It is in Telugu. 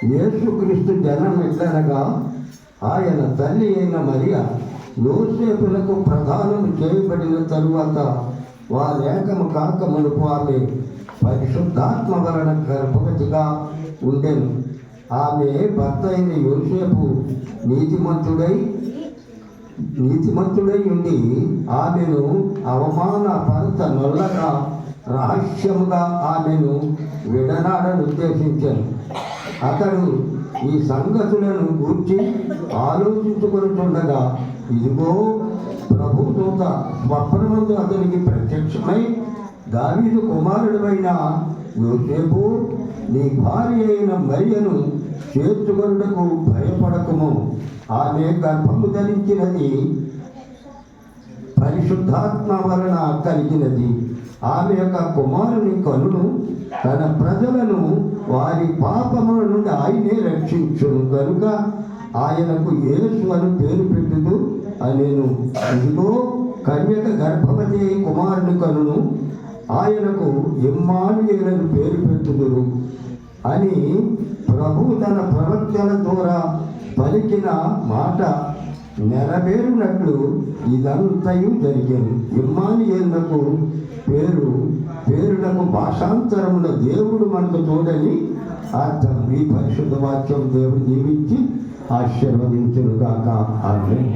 యేసుక్రీస్తు జనం ఎట్లనగా ఆయన తల్లి అయిన మరియా యోసేపులకు ప్రదానం చేయబడిన తరువాత వారేకము కాక మునుపు ఆమె పరిశుద్ధాత్మ వలన గర్భవతిగా ఉండెను. ఆమె భర్త అయిన యోసేపు నీతిమంతుడై ఉండి ఆమెను అవమానపరచనొల్లగా రహస్యముగా ఆమెను విడనాడని ఉద్దేశించాను. అతడు ఈ సంగతులను గూర్చి ఆలోచించుకొనుచుండగా ఇదిగో ప్రభుదూత స్వప్నమందు అతనికి ప్రత్యక్షమై, దావీదు కుమారుడైన యోసేపు, నీ భార్య అయిన మరియను చేర్చుకొనుటకు భయపడకుము. ఆమె గర్భము ధరించినది పరిశుద్ధాత్మ వలన కలిగినది. ఆమె యొక్క కుమారుని కనును తన ప్రజలను వారి పాపముల నుండి ఆయనే రక్షించును కనుక ఆయనకు యేసు అని పేరు పెట్టుదు అనేను. ఇదిగో కన్యక గర్భవతి కుమారుని కనును ఆయనకు ఇమ్మానుయేలు పేరు పెట్టుదురు అని ప్రభు తన ప్రవక్తల ద్వారా పలికిన మాట నెరవేరునట్లు ఇదంతయు జరిగింది. ఇమ్మానుయేలునకు పేరునకు భాషాంతరమున దేవుడు మనకు తోడని అర్థం. ఈ పరిశుద్ధ వాక్యం దేవుడు దీవించి ఆశీర్వదించును గాక. ఆమేన్.